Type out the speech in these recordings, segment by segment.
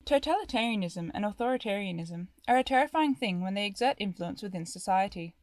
Totalitarianism and authoritarianism are a terrifying thing when they exert influence within society.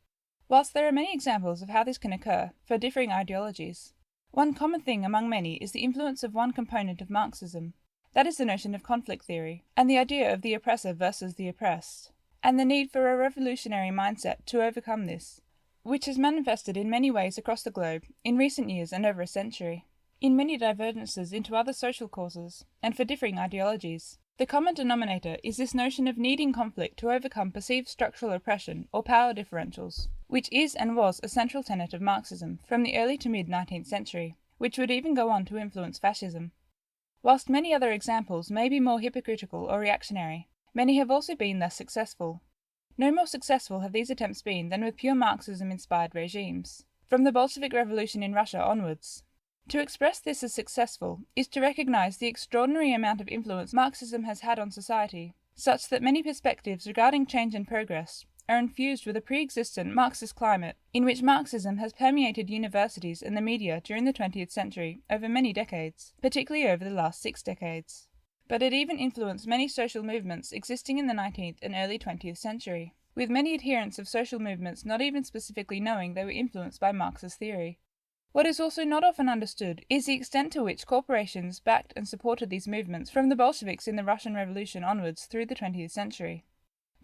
Whilst there are many examples of how this can occur for differing ideologies, one common thing among many is the influence of one component of Marxism. That is the notion of conflict theory, and the idea of the oppressor versus the oppressed, and the need for a revolutionary mindset to overcome this, which has manifested in many ways across the globe in recent years and over a century, in many divergences into other social causes, and for differing ideologies. The common denominator is this notion of needing conflict to overcome perceived structural oppression or power differentials, which is and was a central tenet of Marxism from the early to mid-19th century, which would even go on to influence fascism. Whilst many other examples may be more hypocritical or reactionary, many have also been less successful. No more successful have these attempts been than with pure Marxism-inspired regimes, from the Bolshevik Revolution in Russia onwards. To express this as successful is to recognize the extraordinary amount of influence Marxism has had on society, such that many perspectives regarding change and progress are infused with a pre-existent Marxist climate in which Marxism has permeated universities and the media during the 20th century over many decades, particularly over the last 6 decades. But it even influenced many social movements existing in the 19th and early 20th century, with many adherents of social movements not even specifically knowing they were influenced by Marxist theory. What is also not often understood is the extent to which corporations backed and supported these movements from the Bolsheviks in the Russian Revolution onwards through the 20th century.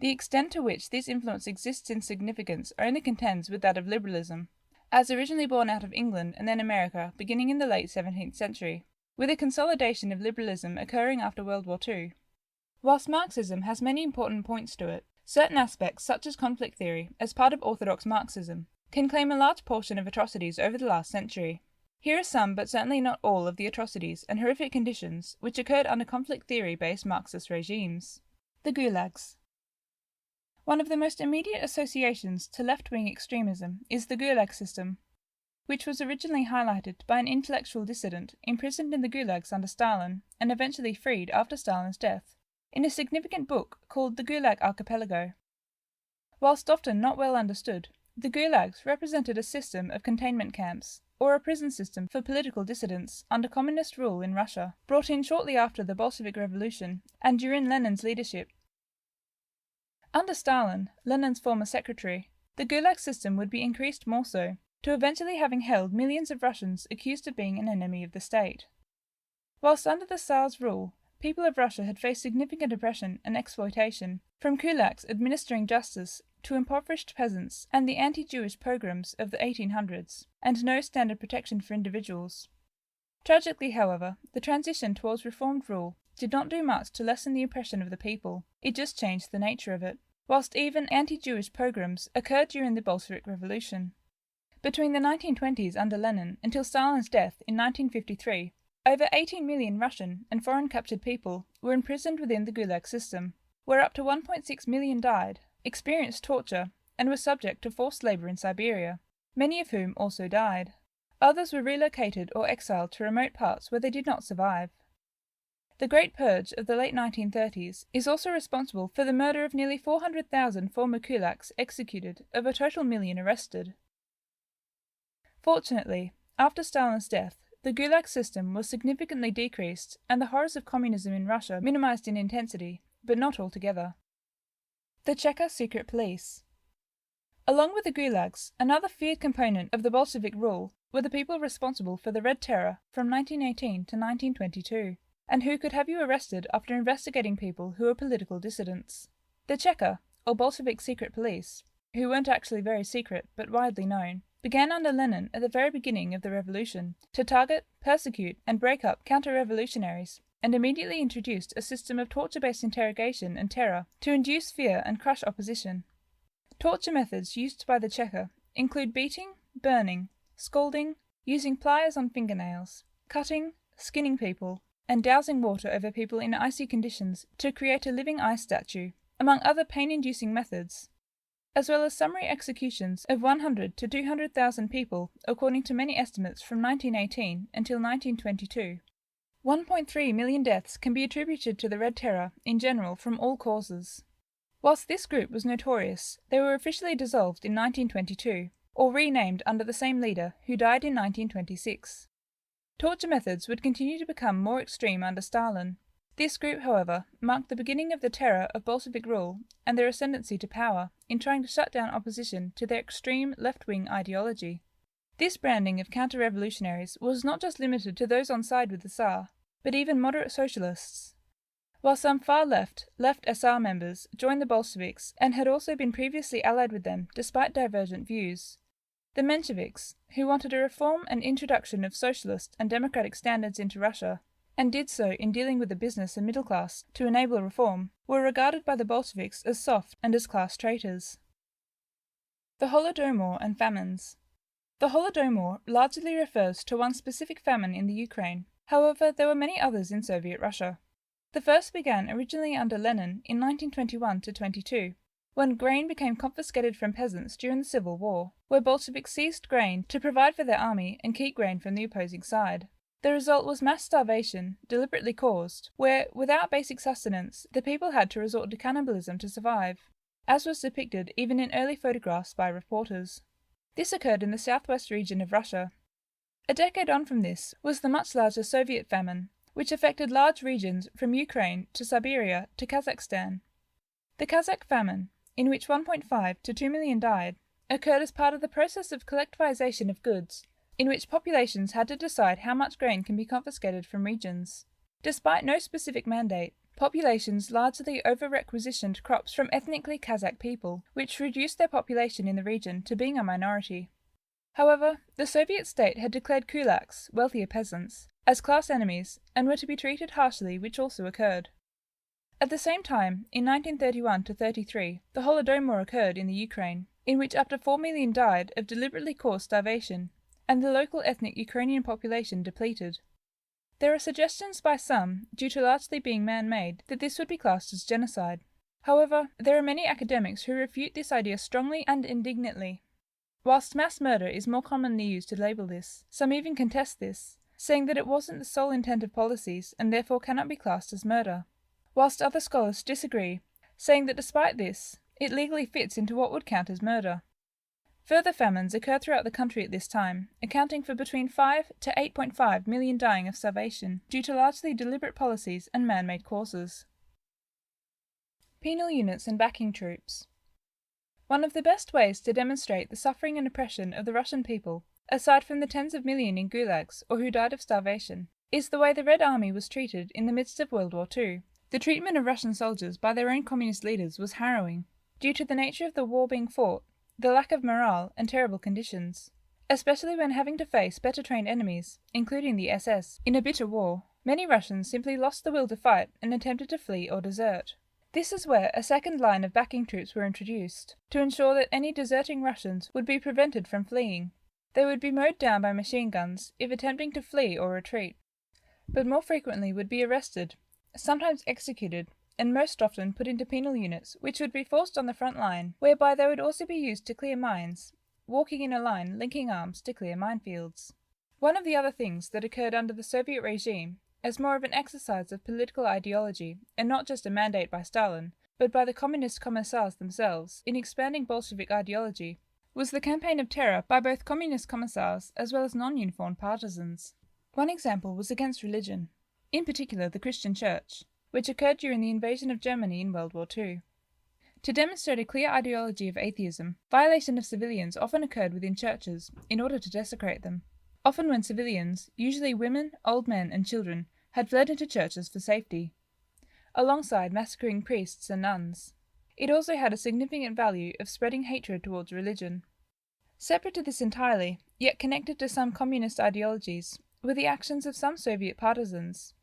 The extent to which this influence exists in significance only contends with that of liberalism, as originally born out of England and then America beginning in the late 17th century, with a consolidation of liberalism occurring after World War II. Whilst Marxism has many important points to it, certain aspects such as conflict theory, as part of orthodox Marxism, can claim a large portion of atrocities over the last century. Here are some, but certainly not all, of the atrocities and horrific conditions which occurred under conflict theory-based Marxist regimes. The Gulags. One of the most immediate associations to left-wing extremism is the Gulag system, which was originally highlighted by an intellectual dissident imprisoned in the Gulags under Stalin and eventually freed after Stalin's death, in a significant book called the Gulag Archipelago. Whilst often not well understood, the Gulags represented a system of containment camps, or a prison system for political dissidents under communist rule in Russia, brought in shortly after the Bolshevik Revolution and during Lenin's leadership. Under Stalin, Lenin's former secretary, the Gulag system would be increased more so, to eventually having held millions of Russians accused of being an enemy of the state. Whilst under the Tsar's rule, people of Russia had faced significant oppression and exploitation, from kulaks administering justice to impoverished peasants and the anti-Jewish pogroms of the 1800s, and no standard protection for individuals. Tragically, however, the transition towards reformed rule did not do much to lessen the oppression of the people, it just changed the nature of it, whilst even anti-Jewish pogroms occurred during the Bolshevik Revolution. Between the 1920s under Lenin until Stalin's death in 1953, over 18 million Russian and foreign captured people were imprisoned within the Gulag system, where up to 1.6 million died, experienced torture, and were subject to forced labour in Siberia, many of whom also died. Others were relocated or exiled to remote parts where they did not survive. The Great Purge of the late 1930s is also responsible for the murder of nearly 400,000 former kulaks executed of a total million arrested. Fortunately, after Stalin's death, the Gulag system was significantly decreased and the horrors of communism in Russia minimized in intensity, but not altogether. The Cheka secret police. Along with the Gulags, another feared component of the Bolshevik rule were the people responsible for the Red Terror from 1918 to 1922, and who could have you arrested after investigating people who were political dissidents. The Cheka, or Bolshevik secret police, who weren't actually very secret but widely known, began under Lenin at the very beginning of the revolution to target, persecute, and break up counter-revolutionaries, and immediately introduced a system of torture-based interrogation and terror to induce fear and crush opposition. Torture methods used by the Cheka include beating, burning, scalding, using pliers on fingernails, cutting, skinning people, and dousing water over people in icy conditions to create a living ice statue, among other pain-inducing methods, as well as summary executions of 100 to 200,000 people, according to many estimates from 1918 until 1922. 1.3 million deaths can be attributed to the Red Terror in general from all causes. Whilst this group was notorious, they were officially dissolved in 1922, or renamed under the same leader, who died in 1926. Torture methods would continue to become more extreme under Stalin, This group, however, marked the beginning of the terror of Bolshevik rule and their ascendancy to power in trying to shut down opposition to their extreme left-wing ideology. This branding of counter-revolutionaries was not just limited to those on side with the Tsar, but even moderate socialists. While some far left SR members joined the Bolsheviks and had also been previously allied with them despite divergent views, the Mensheviks, who wanted a reform and introduction of socialist and democratic standards into Russia, and did so in dealing with the business and middle class to enable reform, were regarded by the Bolsheviks as soft and as class traitors. The Holodomor and famines. The Holodomor largely refers to one specific famine in the Ukraine. However, there were many others in Soviet Russia. The first began originally under Lenin in 1921–22, when grain became confiscated from peasants during the Civil War, where Bolsheviks seized grain to provide for their army and keep grain from the opposing side. The result was mass starvation, deliberately caused, where, without basic sustenance, the people had to resort to cannibalism to survive, as was depicted even in early photographs by reporters. This occurred in the southwest region of Russia. A decade on from this was the much larger Soviet famine, which affected large regions from Ukraine to Siberia to Kazakhstan. The Kazakh famine, in which 1.5 to 2 million died, occurred as part of the process of collectivization of goods, in which populations had to decide how much grain can be confiscated from regions. Despite no specific mandate, populations largely over-requisitioned crops from ethnically Kazakh people, which reduced their population in the region to being a minority. However, the Soviet state had declared kulaks, wealthier peasants, as class enemies and were to be treated harshly, which also occurred. At the same time, in 1931–33, the Holodomor occurred in the Ukraine, in which up to 4 million died of deliberately caused starvation, and the local ethnic Ukrainian population depleted. There are suggestions by some, due to largely being man-made, that this would be classed as genocide. However, there are many academics who refute this idea strongly and indignantly. Whilst mass murder is more commonly used to label this, some even contest this, saying that it wasn't the sole intent of policies and therefore cannot be classed as murder, whilst other scholars disagree, saying that despite this, it legally fits into what would count as murder. Further famines occurred throughout the country at this time, accounting for between 5 to 8.5 million dying of starvation due to largely deliberate policies and man-made causes. Penal units and backing troops. One of the best ways to demonstrate the suffering and oppression of the Russian people, aside from the tens of millions in gulags or who died of starvation, is the way the Red Army was treated in the midst of World War II. The treatment of Russian soldiers by their own communist leaders was harrowing, due to the nature of the war being fought, the lack of morale, and terrible conditions. Especially when having to face better trained enemies, including the SS, in a bitter war, many Russians simply lost the will to fight and attempted to flee or desert. This is where a second line of backing troops were introduced, to ensure that any deserting Russians would be prevented from fleeing. They would be mowed down by machine guns if attempting to flee or retreat, but more frequently would be arrested, sometimes executed, and most often put into penal units, which would be forced on the front line, whereby they would also be used to clear mines, walking in a line linking arms to clear minefields. One of the other things that occurred under the Soviet regime, as more of an exercise of political ideology, and not just a mandate by Stalin, but by the communist commissars themselves, in expanding Bolshevik ideology, was the campaign of terror by both communist commissars as well as non-uniformed partisans. One example was against religion, in particular the Christian Church, which occurred during the invasion of Germany in World War II. To demonstrate a clear ideology of atheism, violation of civilians often occurred within churches in order to desecrate them, often when civilians, usually women, old men and children, had fled into churches for safety, alongside massacring priests and nuns. It also had a significant value of spreading hatred towards religion. Separate to this entirely, yet connected to some communist ideologies, were the actions of some Soviet partisans,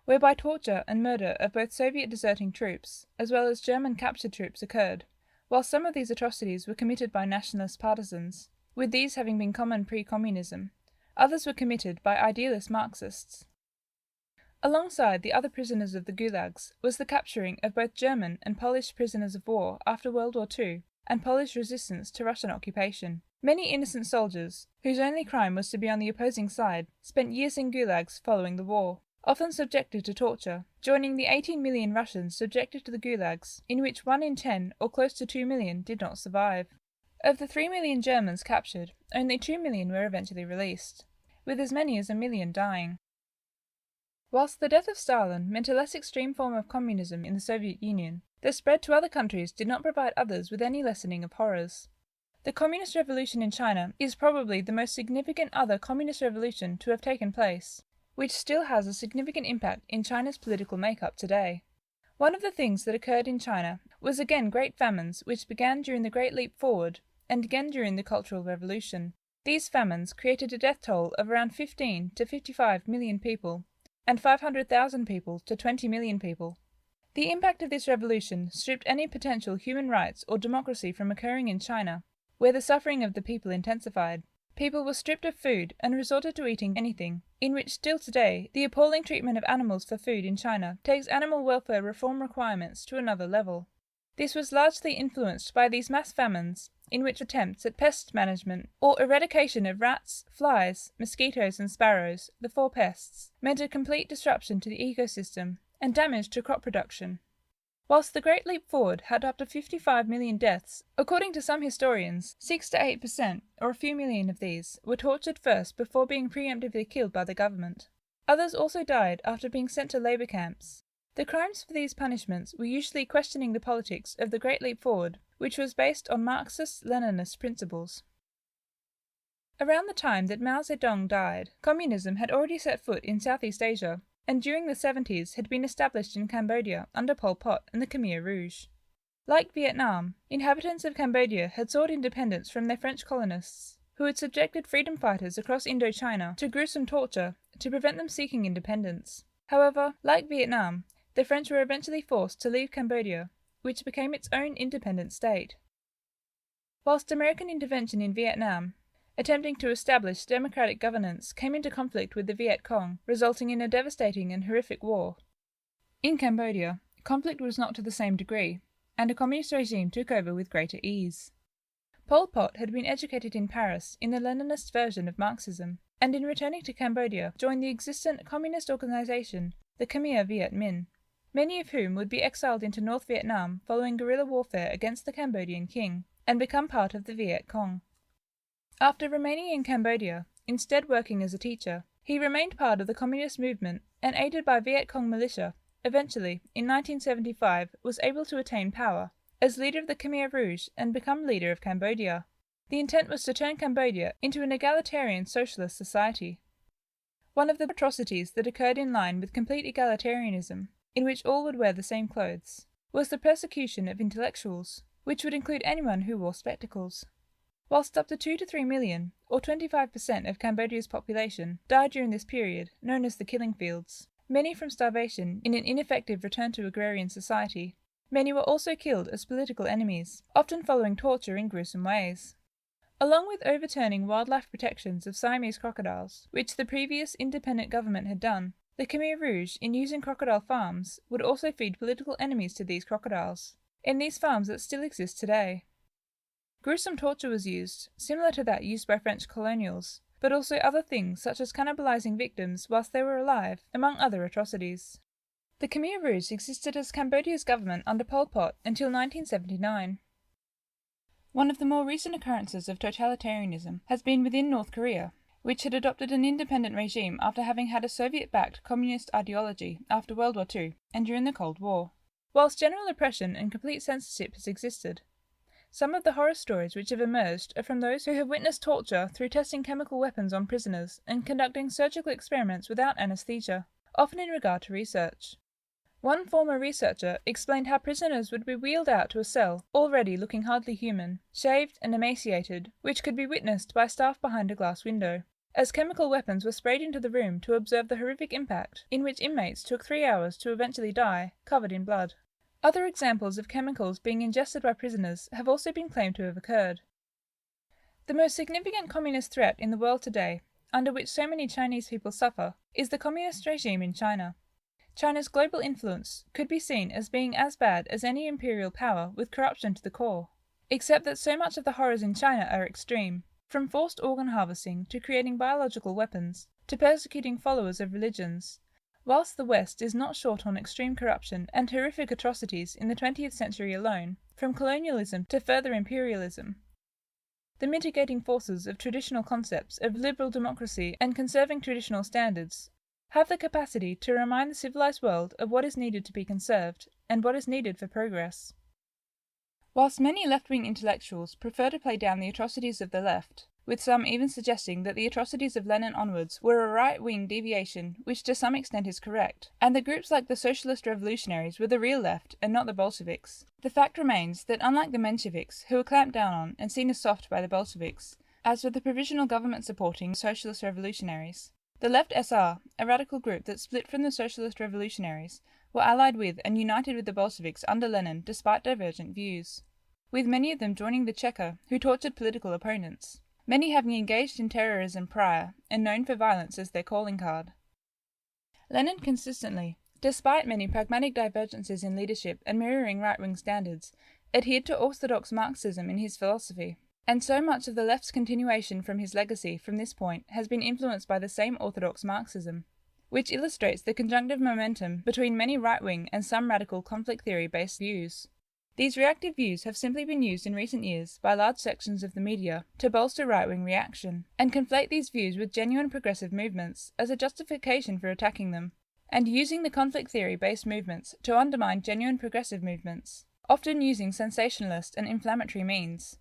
whereby torture and murder of both Soviet deserting troops as well as German captured troops occurred. While some of these atrocities were committed by nationalist partisans, with these having been common pre-communism, others were committed by idealist Marxists. Alongside the other prisoners of the gulags was the capturing of both German and Polish prisoners of war after World War II and Polish resistance to Russian occupation. Many innocent soldiers, whose only crime was to be on the opposing side, spent years in gulags following the war, often subjected to torture, joining the 18 million Russians subjected to the gulags, in which 1 in 10 or close to 2 million did not survive. Of the 3 million Germans captured, only 2 million were eventually released, with as many as 1 million dying. Whilst the death of Stalin meant a less extreme form of communism in the Soviet Union, the spread to other countries did not provide others with any lessening of horrors. The Communist Revolution in China is probably the most significant other communist revolution to have taken place, which still has a significant impact in China's political makeup today. One of the things that occurred in China was again great famines, which began during the Great Leap Forward and again during the Cultural Revolution. These famines created a death toll of around 15 to 55 million people, and 500,000 people to 20 million people. The impact of this revolution stripped any potential human rights or democracy from occurring in China, where the suffering of the people intensified. People were stripped of food and resorted to eating anything, in which still today the appalling treatment of animals for food in China takes animal welfare reform requirements to another level. This was largely influenced by these mass famines, in which attempts at pest management or eradication of rats, flies, mosquitoes and sparrows, the four pests, meant a complete disruption to the ecosystem and damage to crop production. Whilst the Great Leap Forward had up to 55 million deaths, according to some historians, 6 to 8%, or a few million of these, were tortured first before being preemptively killed by the government. Others also died after being sent to labour camps. The crimes for these punishments were usually questioning the politics of the Great Leap Forward, which was based on Marxist-Leninist principles. Around the time that Mao Zedong died, communism had already set foot in Southeast Asia, and during the 70s had been established in Cambodia under Pol Pot and the Khmer Rouge. Like Vietnam, inhabitants of Cambodia had sought independence from their French colonists, who had subjected freedom fighters across Indochina to gruesome torture to prevent them seeking independence. However, like Vietnam, the French were eventually forced to leave Cambodia, which became its own independent state. Whilst American intervention in Vietnam, attempting to establish democratic governance, came into conflict with the Viet Cong, resulting in a devastating and horrific war. In Cambodia, conflict was not to the same degree, and a communist regime took over with greater ease. Pol Pot had been educated in Paris in the Leninist version of Marxism, and in returning to Cambodia joined the existent communist organization, the Khmer Viet Minh, many of whom would be exiled into North Vietnam following guerrilla warfare against the Cambodian king, and become part of the Viet Cong. After remaining in Cambodia, instead working as a teacher, he remained part of the communist movement and, aided by Viet Cong militia, eventually, in 1975, was able to attain power as leader of the Khmer Rouge and become leader of Cambodia. The intent was to turn Cambodia into an egalitarian socialist society. One of the atrocities that occurred in line with complete egalitarianism, in which all would wear the same clothes, was the persecution of intellectuals, which would include anyone who wore spectacles. Whilst up to 2 to 3 million, or 25% of Cambodia's population, died during this period, known as the Killing Fields, many from starvation in an ineffective return to agrarian society, many were also killed as political enemies, often following torture in gruesome ways. Along with overturning wildlife protections of Siamese crocodiles, which the previous independent government had done, the Khmer Rouge, in using crocodile farms, would also feed political enemies to these crocodiles, in these farms that still exist today. Gruesome torture was used, similar to that used by French colonials, but also other things such as cannibalizing victims whilst they were alive, among other atrocities. The Khmer Rouge existed as Cambodia's government under Pol Pot until 1979. One of the more recent occurrences of totalitarianism has been within North Korea, which had adopted an independent regime after having had a Soviet-backed communist ideology after World War II and during the Cold War. Whilst general oppression and complete censorship has existed, some of the horror stories which have emerged are from those who have witnessed torture through testing chemical weapons on prisoners and conducting surgical experiments without anesthesia, often in regard to research. One former researcher explained how prisoners would be wheeled out to a cell, already looking hardly human, shaved and emaciated, which could be witnessed by staff behind a glass window, as chemical weapons were sprayed into the room to observe the horrific impact, in which inmates took 3 hours to eventually die, covered in blood. Other examples of chemicals being ingested by prisoners have also been claimed to have occurred. The most significant communist threat in the world today, under which so many Chinese people suffer, is the communist regime in China. China's global influence could be seen as being as bad as any imperial power with corruption to the core, except that so much of the horrors in China are extreme, from forced organ harvesting to creating biological weapons, to persecuting followers of religions, whilst the West is not short on extreme corruption and horrific atrocities in the 20th century alone, from colonialism to further imperialism. The mitigating forces of traditional concepts of liberal democracy and conserving traditional standards have the capacity to remind the civilized world of what is needed to be conserved and what is needed for progress. Whilst many left-wing intellectuals prefer to play down the atrocities of the left, with some even suggesting that the atrocities of Lenin onwards were a right-wing deviation which to some extent is correct, and that groups like the Socialist Revolutionaries were the real left and not the Bolsheviks, the fact remains that unlike the Mensheviks, who were clamped down on and seen as soft by the Bolsheviks, as were the provisional government supporting Socialist Revolutionaries, the Left SR, a radical group that split from the Socialist Revolutionaries, were allied with and united with the Bolsheviks under Lenin despite divergent views, with many of them joining the Cheka, who tortured political opponents, many having engaged in terrorism prior and known for violence as their calling card. Lenin consistently, despite many pragmatic divergences in leadership and mirroring right-wing standards, adhered to orthodox Marxism in his philosophy, and so much of the left's continuation from his legacy from this point has been influenced by the same orthodox Marxism, which illustrates the conjunctive momentum between many right-wing and some radical conflict theory-based views. These reactive views have simply been used in recent years by large sections of the media to bolster right-wing reaction, and conflate these views with genuine progressive movements as a justification for attacking them, and using the conflict theory-based movements to undermine genuine progressive movements, often using sensationalist and inflammatory means.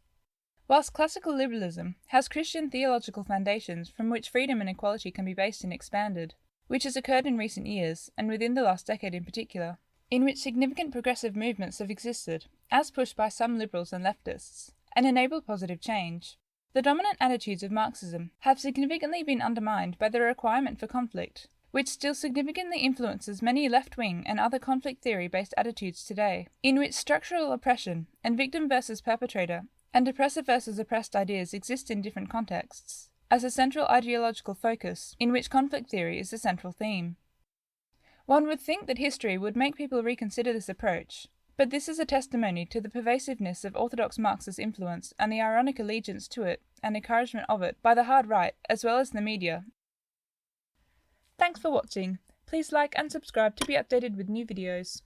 Whilst classical liberalism has Christian theological foundations from which freedom and equality can be based and expanded, which has occurred in recent years, and within the last decade in particular, in which significant progressive movements have existed, as pushed by some liberals and leftists, and enabled positive change, the dominant attitudes of Marxism have significantly been undermined by the requirement for conflict, which still significantly influences many left-wing and other conflict theory-based attitudes today, in which structural oppression and victim versus perpetrator and oppressor versus oppressed ideas exist in different contexts, as a central ideological focus in which conflict theory is the central theme. One would think that history would make people reconsider this approach, but this is a testimony to the pervasiveness of orthodox Marxist influence and the ironic allegiance to it and encouragement of it by the hard right as well as the media. Thanks for watching. Please like and subscribe to be updated with new videos.